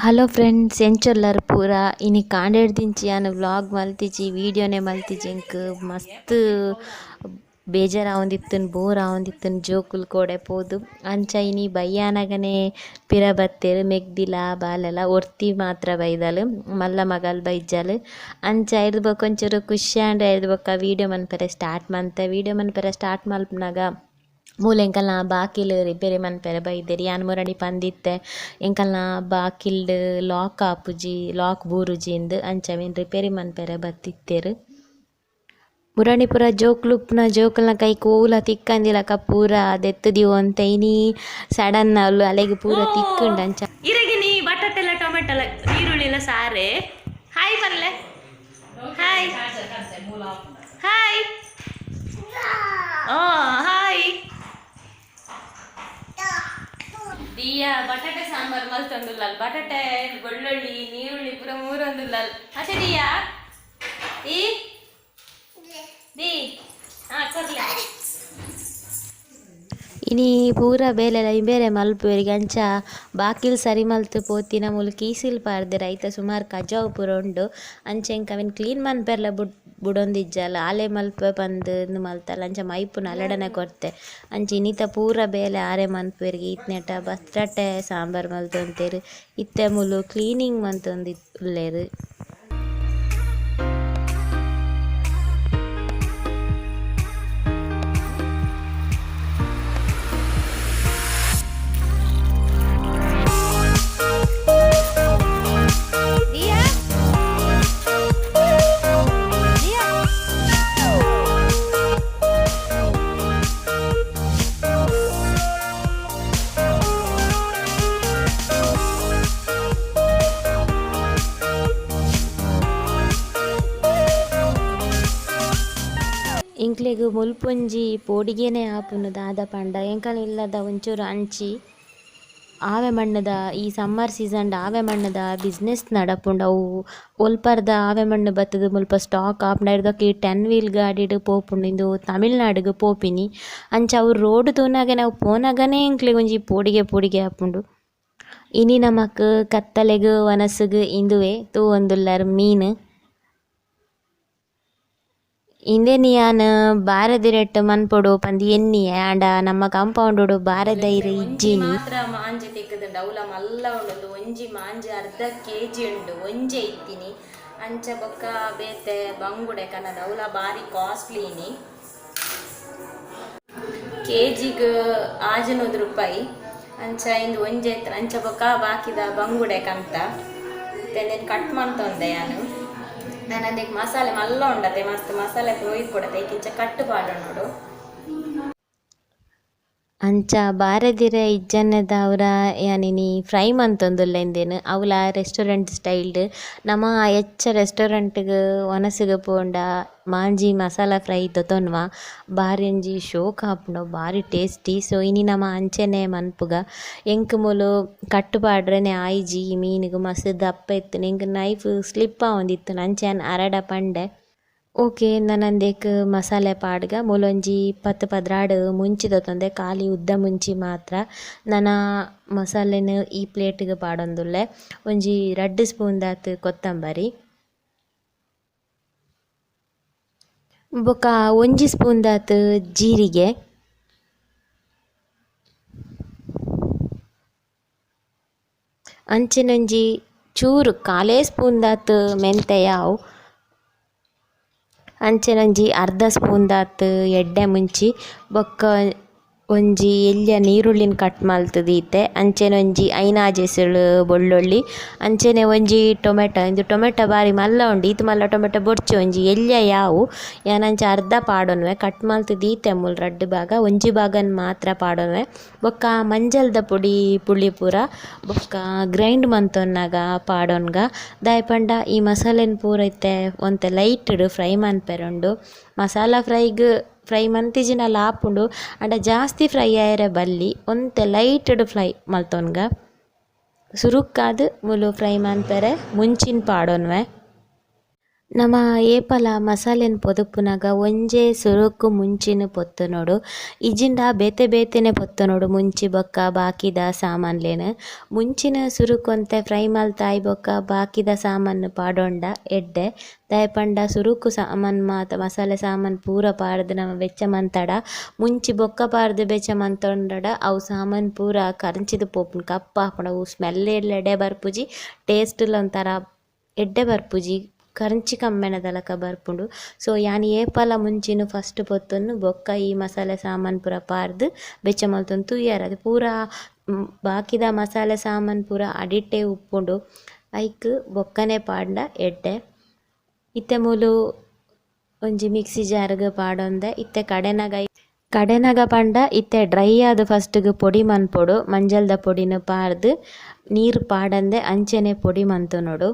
Hello friends ಎಂಚೊಲ್ಲರ್ ಪೂರ ಇನಿ ಕಾಂಡೆಡ್ ದಿಂಚಿ ಯಾನ್ ವ್ಲಾಗ್ ಮಲ್ತಿಜಿ ವೀಡಿಯೋನೆ ಮಲ್ತಿಜಿ ಎಂಕ್ ಮಸ್ತ್ ಬೇಜಾರ್ ಆವೊಂದಿತ್ತುನ್ ಬೋರ್ ಆವೊಂದಿತ್ತುನ್ ಜೋಕುಲು ಕೋಡೆ ಪೋದು ಅಂಚ ಇನಿ ಬಯ್ಯಾನಗನೆ ಪಿರ ಬತ್ತೆರ್ ಮೆಗ್ದಿಲ ಬಾಲೆಲ ಒರ್ತಿ ಮಾತ್ರ ಬೈದಲ್ ಮಲ್ಲ ಮಗಲ್ ಬೈಜಲ್ ಅಂಚ ಐರ್ದ್ ಬೊಕ ಒಂಚೂರು ಖುಷ್ಯಾಂಡ್ ಐರ್ದ್ ಬೊಕ ವೀಡಿಯೋ ಮನ್ಪರೆ ಸ್ಟಾರ್ಟ್ ಮಂತೆ ವೀಡಿಯೋ ಮನ್ಪರೆ ಸ್ಟಾರ್ಟ್ ಮಲ್ಪುನಗ ಮೂಲೆ ಎಂಕಲ್ನ ಬಾಕಿಲ್ ರಿಪೇರಿ ಮನ್ಪೆರೆ ಬೈದೆರ್ ಯಾನ್ ಮುರಡಿ ಪಂದಿತ್ತೆ ಎಂಕಲ್ನ ಬಾಕಿಲ್ಡ್ ಲಾಕ್ ಆಪುಜಿ ಲಾಕ್ ಬೂರುಜಿಂದ್ ಅಂಚ ಅವೆನ್ ರಿಪೇರಿ ಮನ್ಪೆರೆ ಬತ್ತಿತ್ತೆರ್. ಮುರಣಿ ಪೂರ ಜೋಕ್ಲುಪ್ಪುನ ಜೋಕುಲ್ನ ಕೈಕ್ ಓವುಲ ತಿಕ್ಕಂದಿಲಕ ಪೂರ ದೆತ್ತುದಿ ಒಂತೆ ಇನಿ ಸಡನ್ ಅವ್ಲು ಅಲೆಗ್ ಪೂರ ತಿಕ್ಕುಂಡು ಅಂಚ ಇರಗಿನಿ ಬಟಾಟೆಲ್ಲ ಟೊಮೆಟೊಲ ಈರುಳ್ಳಿಲ ಸಾರೆ ಹಾಯ್ ಪಲ್ಲೆ ಹಾಯ್ ಹಾಯ್ ಹಾಯ್ ದಿಯಾ ಬಟಾಟೆ ಸಾಂಬಾರ್ ಮಲ್ತೊಂದುಲ್ಲಲ್ ಬಟಾಟೆ ಬೆಳ್ಳುಳ್ಳಿ ನೀರುಳ್ಳಿ ಪೂರ ಮೂರೊಂದುಲ್ಲಲ್ ಅಷ್ಟೇ ದಿಯಾ ಈ ದಿ ಕೊರ್ಲೆ ಇನಿ ಪೂರ ಬೇಲೆಲ ಬೇರೆ ಮಲ್ಪುವೆರಿಗೆ ಅಂಚ ಬಾಕಿಲ್ ಸರಿ ಮಲ್ತ್ ಪೋತಿನ ಮೂಲು ಕೀಸಿಲ್ ಪಾರ್ದೆರ್ ಐತ ಸುಮಾರು ಕಜಾವು ಪೂರ ಉಂಡು ಅಂಚ ಎಂಕ್ ಅವೆನ್ ಕ್ಲೀನ್ ಮನ್ಪೆರ್ಲ ಬುಡೊಂದಿಜ್ಜಲ ಆಲೆ ಮಲ್ಪ ಪಂದ್ ಮಲ್ತಲ್ಲ ಅಂಚ ಮೈಪುನ ಅಲಡನೆ ಕೊರ್ತೆ ಅಂಚ ಇನ್ನಿತ ಪೂರ ಬೇಲೆ ಆರೆ ಮನ್ಪುವೆರಿಗೆ ಇತ್ನೆಟ ಬಟಾಟೆ ಸಾಂಬಾರ್ ಮಲ್ತೊಂತೆರ್ ಇತ್ತೆ ಮೂಲು ಕ್ಲೀನಿಂಗ್ ಮಂತೊಂದಿಲ್ಲೆರ್. ಇಂಕ್ಲೆಗ್ ಮುಲ್ಪೊಂಜಿ ಪೋಡಿಗೆನೆ ಆಪುನು ದಾದ ಪಂಡ ಎಂಕಲ್ ಇಲ್ಲದ ಒಂಚೂರು ಅಂಚಿ ಆವೆ ಮಣ್ಣದ ಈ ಸಮ್ಮರ್ ಸೀಸನ್ಡ್ ಆವೆ ಮಣ್ಣದ ಬಿಸ್ನೆಸ್ ನಡಪುಂಡು ಅವು ಒಲ್ಪರ್ದ ಆವೆ ಮಣ್ಣು ಬತ್ತುದು ಮುಲ್ಪ ಸ್ಟಾಕ್ ಆಪುಂಡು ಐರ್ದಕ್ಕೆ ಈ 10 ವೀಲ್ ಗಾಡಿಡ್ ಪೋಪುಂಡು ಇಂದು ತಮಿಳ್ನಾಡುಗ್ ಪೋಪಿನಿ ಅಂಚ ಅವು ರೋಡ್ ತೂನಗನೆ ಅವು ಪೋನಗನೆ ಎಂಕ್ಲೆಗ್ ಒಂಜಿ ಪೋಡಿಗೆ ಆಪುಂಡು. ಇನಿ ನಮಕ್ ಕತ್ತಲೆಗ್ ವನಸ್ಗ್ ಇಂದುವೆ ತೂವೊಂದುಲ್ಲರ್ ಮೀನ್ ಇಂದೆನಿ ಯಾನ್ ಬಾರೆದಿರೆಟ್ ಮನ್ಪೊಡು ಪಂದ್ ಎನ್ನಿಯೆ ಆಂಡ ನಮ್ಮ ಕಾಂಪೌಂಡ್ ಬಾರೆದೈರ್ ಇಜ್ಜಿನಿ ಮಾತ್ರ ಮಾಂಜೆ ತೆಕ್ಕದ ಡೌಲ ಮಲ್ಲ ಉಂಡು ಒಂಜಿ ಮಾಂಜೆ ಅರ್ಧ ಕೆಜಿ ಉಂಡು ಒಂಜೆ ಇತ್ತಿನಿ ಅಂಚ ಬೊಕ್ಕ ಬೇತೆ ಬಂಗುಡೆ ಕನ್ನ ಡೌಲ ಬಾರಿ ಕಾಸ್ಟ್ಲಿನಿ ಕೆಜಿಗ್ 600 ರೂಪಾಯಿ ಅಂಚ ಇಂದು ಒಂಜೆ ಅಂಚ ಬೊಕ್ಕ ಬಾಕಿದ ಬಂಗುಡೆ ಕಂತ ತೆಂದೆನ್ ಕಟ್ ಮಂತೊಂದೆ ಯಾನು ನಾನು ಮಸಾಲೆ ಮಲ್ಲ ಉಂಡತೆ ಮಸ್ತ್ ಮಸಾಲೆ ಪೋಯಿ ಕೊಡತೆ ಕಿಂಚ ಕಟ್ಟು ಪಾಡೋಡು ಅಂಚ ಬಾರೆದಿರೆ ಇಜ್ಜನ್ನದ ಅವರ ಯಾನಿನಿ ಫ್ರೈ ಮಂತೊಂದುಲ್ಲೆಂದೇನು ಅವಲ ರೆಸ್ಟೋರೆಂಟ್ ಸ್ಟೈಲ್ಡ್ ನಮ ಎಚ್ಚ ರೆಸ್ಟೋರೆಂಟ್ಗ್ ಒನಸಿಗೆ ಪೋಂಡ ಮಾಂಜಿ ಮಸಾಲ ಫ್ರೈ ದೊತೊನ್ವ ಬಾರಿ ಒಂಜಿ ಶೋಕ್ ಆಪುಂಡು ಬಾರಿ ಟೇಸ್ಟಿ. ಸೊ ಇನಿ ನಮ ಅಂಚೆನೆ ಮನ್ಪುಗ ಎಂಕ್ ಮೂಲು ಕಟ್ಟು ಪಾಡ್ರೆನೆ ಆಯ್ಜಿ ಮೀನಿಗ್ ಮಸ್ತ್ ದಪ್ಪ ಇತ್ತು ಎಂಕ್ ನೈಫ್ ಸ್ಲಿಪ್ ಆವೊಂದಿತ್ತು ಅಂಚೆ ಯಾನ್ ಅರಡ ಪಂಡೆ ಓಕೆ ನನಂದೇಕ್ ಮಸಾಲೆ ಪಾಡ್ಗ ಮೂಲೊಂಜಿ 10-15 ಮುಂಚಿ ದೊತ್ತೊಂದೆ ಖಾಲಿ ಉದ್ದ ಮುಂಚಿ ಮಾತ್ರ ನನ ಮಸಾಲೆನ್ ಈ ಪ್ಲೇಟ್ಗ್ ಪಾಡೊಂದುಲ್ಲೆ ಒಂಜಿ 2 ಸ್ಪೂನ್ ದಾತ್ ಕೊತ್ತಂಬರಿ ಬೊಕ 1 ಸ್ಪೂನ್ ದಾತ್ ಜೀರಿಗೆ ಅಂಚೆನೊಂಜಿ ಚೂರು ಕಾಲೇ ಸ್ಪೂನ್ ದಾತ್ ಮೆಂತೆಯಾವ್ ಅಂಚೆನೊಂಜಿ ಅರ್ಧ ಸ್ಪೂನ್ ದಾತ್ ಎಡ್ಡೆ ಮುಂಚಿ ಬೊಕ್ಕ ಒಂಜಿ ಎಲ್ಯ ನೀರುಳ್ಳಿನ ಕಟ್ ಮಲ್ತುದೀತೆ ಅಂಚೆನೊಂಜಿ ಐನಾಜೆಸುಳ್ ಬೊಳ್ಳೊಳ್ಳಿ ಅಂಚೆನೆ ಒಂಜಿ ಟೊಮೆಟೊ ಇಂದು ಟೊಮೆಟೊ ಬಾರಿ ಮಲ್ಲ ಉಂಡು ಈತ್ ಮಲ್ಲ ಟೊಮೆಟೊ ಬೊಡ್ಚಿ ಒಂಜಿ ಎಲ್ಯ ಯಾವು ಯಾನಂಚ ಅರ್ಧ ಪಾಡೊನ್ವೆ ಕಟ್ ಮಲ್ತುದೀತೆ ಮೂಲು 2 ಭಾಗ ಒಂಜಿ ಭಾಗನ್ ಮಾತ್ರ ಪಾಡೊನ್ವೆ ಬೊಕ್ಕ ಮಂಜಲ್ದ ಪೊಡಿ ಪುಳಿ ಪೂರ ಬೊಕ್ಕ ಗ್ರೈಂಡ್ ಮಂತೊನ್ನಾಗ ಪಾಡೊನ್ಗ ದಾಯೆ ಪಂಡ ಈ ಮಸಾಲೆನ್ ಪೂರ ಇತ್ತೆ ಒಂತೆ ಲೈಟ್ಡ್ ಫ್ರೈ ಮನ್ಪೆರೊಂಡು ಮಸಾಲ ಫ್ರೈ ಮಂತಿಜಿನಲ ಆಪುಂಡು ಆಂಡ ಜಾಸ್ತಿ ಫ್ರೈ ಆಯರೆ ಬಲ್ಲಿ ಒಂತೆ ಲೈಟ್ಡ್ ಫ್ರೈ ಮಲ್ತೊನ್ಗ ಸುರುಕ್ಕಾದ್ ಮುಲು ಫ್ರೈ ಮನ್ಪೆರೆ ಮುಂಚಿನ ಪಾಡೊನ್ವೆ ನಮ್ಮ ಏಪಲ ಮಸಾಲೆನ ಪೊದುಪುನಗ ಒಂಜೇ ಸುರುಕು ಮುಂಚಿನ ಪೊತ್ತುನೊಡು ಇಜಿಂಡ ಬೇತೆ ಬೇತೆನೆ ಪೊತ್ತುನೊಡು ಮುಂಚಿ ಬೊಕ್ಕ ಬಾಕಿದ ಸಾಮಾನ್ಲೆನ್ ಮುಂಚಿನ ಸುರುಕೊಂತೆ ಫ್ರೈ ಮಲ್ತಾಯಿ ಬೊಕ್ಕ ಬಾಕಿದ ಸಾಮಾನು ಪಾಡೊಂಡ ಎಡ್ಡೆ ದಾಯೆ ಪಂಡ ಸುರುಕು ಸಾಮಾನು ಮಾತ ಮಸಾಲೆ ಸಾಮಾನು ಪೂರ ಪಾಡ್ದು ನಮ ಬೆಚ್ಚ ಮಂತಡ ಮುಂಚಿ ಬೊಕ್ಕ ಪಾಡ್ದು ಬೆಚ್ಚ ಮಂತೊಂಡಡ ಅವು ಸಾಮಾನು ಪೂರ ಕರಂಚಿದು ಪೋಪುಂಡು ಕಪ್ಪ ಆಪುಂಡು ಅವು ಸ್ಮೆಲ್ ಎಡ್ಡೆ ಬರ್ಪುಜಿ ಟೇಸ್ಟ್ಲ ಒಂಥರ ಎಡ್ಡೆ ಬರ್ಪುಜಿ ಕರಂಚಿ ಕಮ್ಮೆನದಲಕ ಬರ್ಪುಂಡು. ಸೊ ಯಾನ್ ಏಪಲ ಮುಂಚಿನ ಫಸ್ಟ್ ಪೊತ್ತುನು ಬೊಕ್ಕ ಈ ಮಸಾಲೆ ಸಾಮಾನು ಪೂರ ಪಾರ್ದು ಬೆಚ್ಚ ಮಲ್ತೊಂದು ತೂಯರೆ ಅದು ಪೂರ ಬಾಕಿದ ಮಸಾಲೆ ಸಾಮಾನು ಪೂರ ಅಡಿಟ್ಟೆ ಉಪ್ಪುಂಡು ಐಕ್ ಬೊಕ್ಕನೆ ಪಾಡ್ನ ಎಡ್ಡೆ ಇತ್ತೆ ಮೂಲು ಒಂಜಿ ಮಿಕ್ಸಿ ಜಾರ್ಗ್ ಪಾಡೊಂದೆ ಇತ್ತೆ ಕಡೆನಗ ಪಂಡ ಇತ್ತೆ ಡ್ರೈ ಆದ್ ಫಸ್ಟ್ಗ್ ಪೊಡಿ ಮನ್ಪೊಡು ಮಂಜಲ್ದ ಪೊಡಿನ ಪಾರ್ದು ನೀರು ಪಾಡಂದೆ ಅಂಚೆನೆ ಪೊಡಿ ಮಂತುನೊಡು.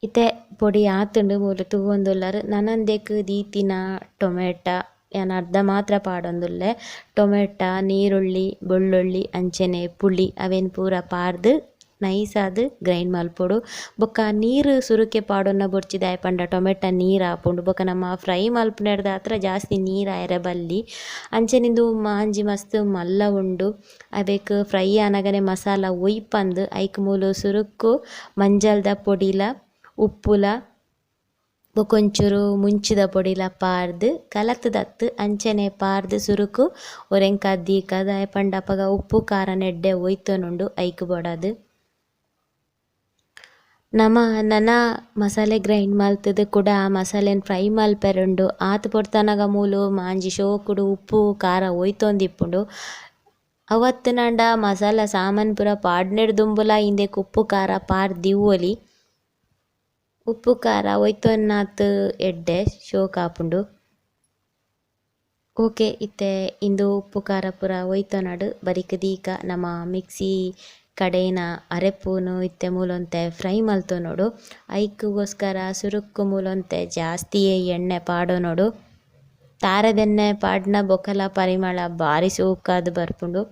ಇತ್ತೆ ಪೊಡಿ ಆತುಂಡು ಮೂಲು ತೂವೊಂದುಲ್ಲರ್ ನನಂದೆಕ್ ದೀತಿನ ಟೊಮೆಟ ಯಾನ್ ಅರ್ಧ ಮಾತ್ರ ಪಾಡೊಂದುಲ್ಲೆ ಟೊಮೆಟ ನೀರುಳ್ಳಿ ಬೆಳ್ಳುಳ್ಳಿ ಅಂಚೆನೆ ಪುಳಿ ಅವೆನ್ ಪೂರ ಪಾರ್ದು ನೈಸ್ ಆದ್ ಗ್ರೈಂಡ್ ಮಲ್ಪೊಡು ಬೊಕ್ಕ ನೀರು ಸುರುಕೆ ಪಾಡೊನ್ನ ಬೊರ್ಚಿ ದಾಯೆ ಪಂಡ ಟೊಮೆಟ ನೀರು ಆಪುಂಡು ಬೊಕ್ಕ ನಮ್ಮ ಫ್ರೈ ಮಲ್ಪುನೆರ್ದ್ ಆತ್ರ ಜಾಸ್ತಿ ನೀರು ಆಯರೆ ಬಲ್ಲಿ ಅಂಚೆನಿಂದು ಮಾಂಜಿ ಮಸ್ತ್ ಮಲ್ಲ ಉಂಡು ಅವೆಕ್ ಫ್ರೈ ಆನಗನೆ ಮಸಾಲ ಒಯ್ಪಂದ್ ಐಕ್ ಮೂಲು ಸುರುಕು ಮಂಜಲ್ದ ಪೊಡಿಲ ಉಪ್ಪುಲ ಬೊಕೊಂಚೂರು ಮುಂಚಿದ ಪೊಡಿಲ ಪಾರ್ದು ಕಲತದತ್ತು ಅಂಚೆನೆ ಪಾರ್ದು ಸುರುಕು ಒರೆಂಕ ದೀಕ ದಾಯೆ ಪಂಡ ಅಪಗ ಉಪ್ಪು ಖಾರ ನೆಡ್ಡೆ ಒಯ್ತೊನುಂಡು ಐಕ್ ಬೊಡದು. ನನ ಮಸಾಲೆ ಗ್ರೈಂಡ್ ಮಲ್ತುದು ಕೂಡ ಆ ಮಸಾಲೆನ್ ಫ್ರೈ ಮಲ್ಪೆರುಂಡು ಆತ್ ಪೊರ್ತನಗ ಮೂಲು ಮಾಂಜಿ ಶೋಕುಡು ಉಪ್ಪು ಖಾರ ಒಯ್ತೊಂದಿಪ್ಪುಂಡು ಅವತ್ತು ನಂಡ ಮಸಾಲ ಸಾಮಾನು ಪೂರ ಪಾಡ್ನೆಡ್ ದುಂಬುಲ ಇಂದೆಕ್ ಉಪ್ಪು ಖಾರ ಪಾರ್ದಿವ್ವೊಲಿ ಉಪ್ಪು ಖಾರ ಒಯ್ತೊನ್ನಾತ್ ಎಡ್ಡೆ ಶೋಕ್ ಆಪುಂಡು. ಓಕೆ ಇತ್ತೆ ಇಂದು ಉಪ್ಪು ಖಾರ ಪೂರ ಒಯ್ತೊನಡ್ ಬರಿಕ್ ದೀಕ ನಮ ಮಿಕ್ಸಿ ಕಡೆಯಿನ ಅರೆಪೂನು ಇತ್ತೆ ಮೂಲೊಂತೆ ಫ್ರೈ ಮಲ್ತೊನೊಡು ಐಕ್ಗೋಸ್ಕರ ಸುರುಕ್ಕು ಮೂಲೊಂತೆ ಜಾಸ್ತಿಯೇ ಎಣ್ಣೆ ಪಾಡೊನೊಡು ತಾರದೆಣ್ಣೆ ಪಾಡ್ನ ಬೊಕಲ ಪರಿಮಳ ಬಾರಿ ಸೂಕಾದ್ ಬರ್ಪುಂಡು.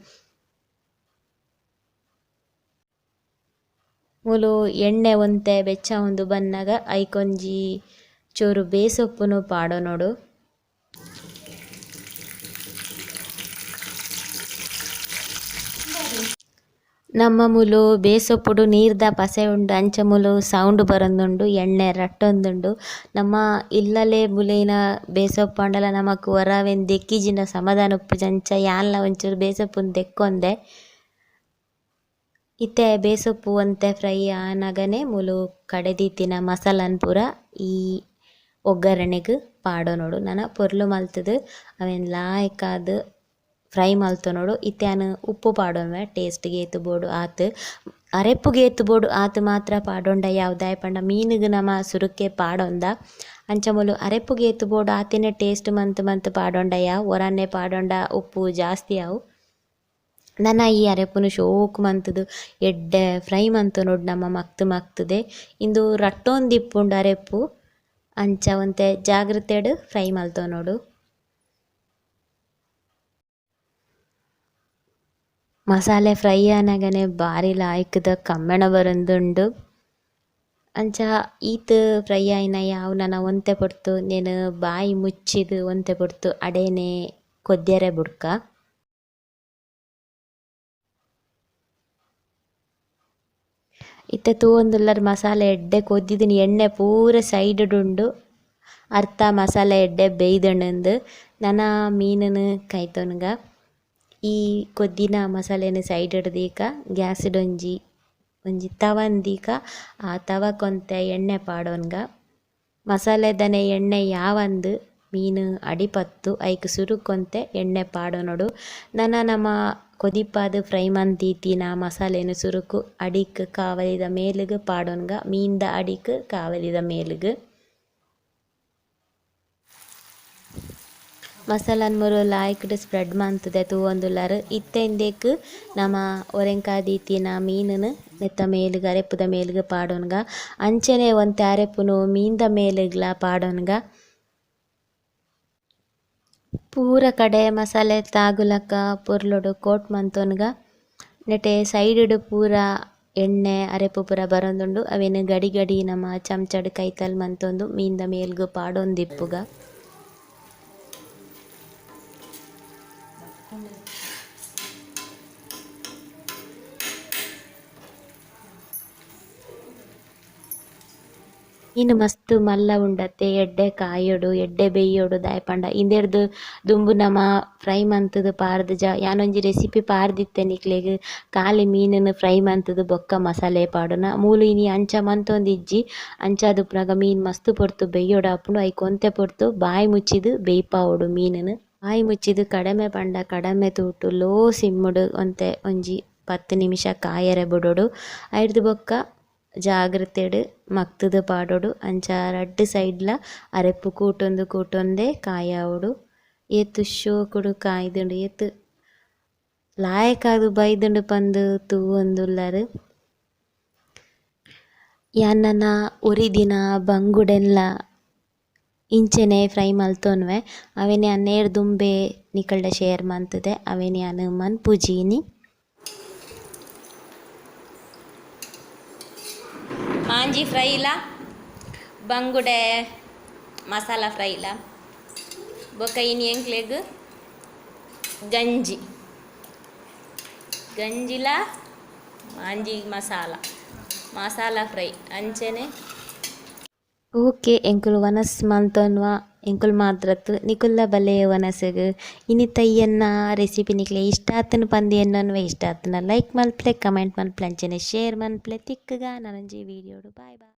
ಮೂಲು ಎಣ್ಣೆ ಒಂತೆ ಬೆಚ್ಚ ಒಂದು ಬನ್ನಗ ಐಕೊಂಜಿ ಚೂರು ಬೇಸೊಪ್ಪುನು ಪಾಡೊನೊಡು ನಮ್ಮ ಮೂಲು ಬೇಸೊಪ್ಪುಡು ನೀರ್ದ ಪಸೆ ಉಂಡು ಅಂಚ ಮೂಲು ಸೌಂಡ್ ಬರೊಂದುಂಡು ಎಣ್ಣೆ ರಟ್ಟೊಂದುಂಡು ನಮ್ಮ ಇಲ್ಲಲೆ ಬುಲೆಯಿನ ಬೇಸೊಪ್ಪು ಪಂಡಲ ನಮಕ್ ಒರವೆನ್ ದೆಕ್ಕಿಜಿಂಡ ಸಮಾಧಾನ ಉಪ್ಪುಜಿ ಅಂಚ ಯಾನ್ಲ ಒಂಚೂರು ಬೇಸೊಪ್ಪುನ್ ದೆಕ್ಕೊಂದೆ ಇತ್ತೆ ಬೇಸೊಪ್ಪು ಒಂತೆ ಫ್ರೈ ಆನಗನೆ ಮೂಲು ಕಡೆದೀತಿನ ಮಸಾಲನ್ ಪೂರ ಈ ಒಗ್ಗರಣೆಗ್ ಪಾಡೊನೊಡು ನನ ಪೊರ್ಲು ಮಲ್ತುದು ಅವೆನ್ ಲಾಯ್ಕಾದ್ ಫ್ರೈ ಮಲ್ತೊನೊಡು ಇತ್ತೆ ಯಾನ್ ಉಪ್ಪು ಪಾಡೊನ್ವೆ ಟೇಸ್ಟ್ಗೆ ಏತುಬೋಡು ಆತ್ ಅರೆಪ್ಪುಗೆ ಏತುಬೋಡು ಆತ್ ಮಾತ್ರ ಪಾಡೊಂಡ ಯಾವ್ದಾಯ್ ಪಂಡ ಮೀನುಗ್ ನಮ ಸುರುಕೆ ಪಾಡೊಂದ ಅಂಚ ಮೂಲು ಅರೆಪ್ಪುಗೆ ಏತುಬೋಡು ಆತಿನ ಟೇಸ್ಟ್ ಮಂತ್ ಪಾಡೊಂಡ ಯಾವ್ ಒರನ್ನೆ ಪಾಡೊಂಡ ಉಪ್ಪು ಜಾಸ್ತಿ ಆವು ನನ ಈ ಅರೆಪುನು ಶೋಕು ಮಂತುದು ಎಡ್ಡೆ ಫ್ರೈ ಮಂತೊನೊಡು ನಮ್ಮ ಮಕ್ತುದೆ ಇಂದು ರಟ್ಟೊಂದಿಪ್ಪುಂಡು ಅರೆಪ್ಪು ಅಂಚ ಒಂತೆ ಜಾಗ್ರತೆಡ್ ಫ್ರೈ ಮಲ್ತೊನೊಡು. ಮಸಾಲೆ ಫ್ರೈ ಆನಗನೆ ಬಾರಿ ಲಾಯ್ಕದ ಕಮ್ಮೆಣ ಬರೊಂದುಂಡು ಅಂಚ ಈತ್ ಫ್ರೈ ಆಯಿನ ಯಾವ್ ನನ ಒಂತೆ ಪೊಡ್ತು ನೇನು ಬಾಯಿ ಮುಚ್ಚಿದ್ ಒಂತೆ ಪೊಡ್ತು ಅಡೇನೆ ಕೊದ್ಯರೆ ಬುಡ್ಕ ಇತ್ತೆ ತೂವೊಂದುಲ್ಲರ್ ಮಸಾಲೆ ಎಡ್ಡೆ ಕೊದ್ದಿದಿನ ಎಣ್ಣೆ ಪೂರ ಸೈಡ್ಡ್ ಉಂಡು ಅರ್ಥ ಮಸಾಲೆ ಎಡ್ಡೆ ಬೇಯ್ದೆಂಡ್ ನನ ಮೀನುನು ಕೈತೊನ್ಗ ಈ ಕೊದ್ದಿನ ಮಸಾಲೆನ್ ಸೈಡ್ಡ್ ದೀಕ ಗ್ಯಾಸ್ಡ್ ಒಂಜಿ ತವನ್ ದೀಕ ಆ ತವಕೊಂತೆ ಎಣ್ಣೆ ಪಾಡೊನ್ಗ ಮಸಾಲೆದನೆ ಎಣ್ಣೆ ಯಾವಂದ್ ಮೀನು ಅಡಿಪತ್ತು ಐಕ್ ಸುರುಕೊಂತೆ ಎಣ್ಣೆ ಪಾಡೊನೊಡು ನಮ ಕೊದಿಪಾದ್ ಫ್ರೈ ಮಂತೀತಿನ ಮಸಾಲೆನ್ ಸುರುಕು ಅಡಿಕ್ ಕಾವಲಿದ ಮೇಲುಗ್ ಪಾಡೊನ್ಗ ಮೀನ್ದ ಅಡಿಕ್ ಕಾವಲಿದ ಮೇಲುಗ್ ಮಸಾಲನ್ ಮೂರು ಲಾಯ್ಕ್ಡ್ ಸ್ಪ್ರೆಡ್ ಮಂತುದೆ ತೂವೊಂದುಲ್ಲರ್ ಇತ್ತೆ ಇಂದೆಕ್ ನಮ ಒರೆಂಕ ದೀತಿನ ಮೀನುನ್ ನೆತ್ತ ಮೇಲುಗ್ ಅರೆಪ್ಪುದ ಮೇಲುಗ್ ಪಾಡೊನ್ಗ ಅಂಚೆನೆ ಒಂತೆ ಅರೆಪ್ಪುನು ಮೀನ್ದ ಮೇಲುಗ್ಲ ಪಾಡೊನ್ಗ ಪೂರ ಕಡೆ ಮಸಾಲೆ ತಾಗುಲಕ ಪೊರ್ಲುಡು ಕೋಟ್ ಮಂತೊನ್ಗ ನೆಟೆ ಸೈಡ್ಡ್ ಪೂರ ಎಣ್ಣೆ ಅರೆಪು ಪೂರ ಬರೊಂದುಂಡು ಅವೆನ್ ಗಡಿ ಗಡಿ ನಮ ಚಮಚಡ್ ಕೈತಲ್ ಮಂತೊಂದು ಮೀನ್ದ ಮೇಲ್ಗ್ ಪಾಡೊಂದಿಪ್ಪುಗ. ಮೀನು ಮಸ್ತ್ ಮಲ್ಲ ಉಂಡತೆ ಎಡ್ಡೆ ಕಾಯೊಡು ಎಡ್ಡೆ ಬೇಯ್ಯೋಡು ದಾಯಪಂಡ ಇಂದೆರ್ದು ದುಂಬು ನಮ ಫ್ರೈ ಮಂತುದು ಪಾರ್ದ್ ಯಾನೊಂಜಿ ರೆಸಿಪಿ ಪಾರ್ದಿತ್ತೆನೆ ಇಕ್ಲೆಗ್ ಕಾಲಿ ಮೀನುನು ಫ್ರೈ ಮಂತುದು ಬೊಕ್ಕ ಮಸಾಲೆ ಪಾಡುನ ಮೂಲು ಇನಿ ಅಂಚ ಮಂತೊಂದಿಜ್ಜಿ ಅಂಚಾದ್ ಉಪ್ಪುನಗ ಮೀನ್ ಮಸ್ತ್ ಪೊರ್ತು ಬೇಯ್ಯೋಡು ಆಪುಂಡು ಐಕ್ ಒಂತೆ ಪೊರ್ತು ಬಾಯಿ ಮುಚ್ಚಿದ್ ಬೇಯ್ಪಾವೊಡು ಮೀನುನು. ಬಾಯಿ ಮುಚ್ಚಿದ್ ಕಡಮೆ ಪಂಡ ಕಡಮೆ ತೂಟು ಲೋ ಸಿಮ್ಮುಡು ಒಂತೆ ಒಂಜಿ 10 ನಿಮಿಷ ಕಾಯರೆ ಬಿಡೋಡು. ಐರ್ದ್ ಬೊಕ್ಕ ಜಾಗ್ರತೆಡ್ ಮಗ್ತುದು ಪಾಡೋಡು ಅಂಚ ರಡ್ಡ್ ಸೈಡ್ಲ ಅರೆಪ್ಪು ಕೂಟೊಂದೆ ಕಾಯಾವೊಡು. ಏತ್ ಶೋಕುಡು ಕಾಯ್ದುಂಡು ಏತ್ ಲಾಯಕಾದ್ ಬೈದುಂಡು ಪಂದ್ ತೂವೊಂದುಲ್ಲರ್. ಯಾನ್ ನನ ಒರಿ ದಿನ ಬಂಗುಡೆನ್ಲ ಇಂಚೆನೆ ಫ್ರೈ ಮಲ್ತೊನ್ವೆ ಅವೆನ್ ಯಾನ್ ನೇರ್ ದುಂಬೆ ನಿಕಲ್ಡ ಶೇರ್ ಮಂತುದೆ ಅವೆನ್ ಯಾನ್ ಮನ್ಪುಜೀನಿ. ಮಾಂಜಿ ಫ್ರೈಲ ಬಂಗುಡೆ ಮಸಾಲ ಫ್ರೈಲ ಬೊಕ ಇನಿ ಎಂಕ್ಲೆಗ್ ಗಂಜಿಲ ಮಾಂಜಿ ಮಸಾಲ ಫ್ರೈ ಅಂಚೆನೆ. ಓಕೆ ಎಂಕುಲು ವನಸ್ ಮಲ್ತೊನ್ವ ಎಂಕುಲು ಮಾತ್ರತ್ತು ನಿಕುಲ್ಲ ಬಲೆ ವನಸ್ಗ್ ಇನಿತ ಇಯ್ಯನ್ನ ರೆಸಿಪಿ ನಿಕ್ಲೆ ಇಷ್ಟ ಆತುಂಡು ಪಂದ್ ಎನ್ನೊನ್ವೆ ಇಷ್ಟ ಆತುಂಡ ಲೈಕ್ ಮಲ್ಪ್ಲೆ ಕಮೆಂಟ್ ಮಲ್ಪ್ಲೆ ಅಂಚನೆ ಶೇರ್ ಮಲ್ಪ್ಲೆ ತಿಕ್ಕುಗ ನನೊಂಜಿ ವೀಡಿಯೋಡು ಬಾಯ್ ಬಾಯ್.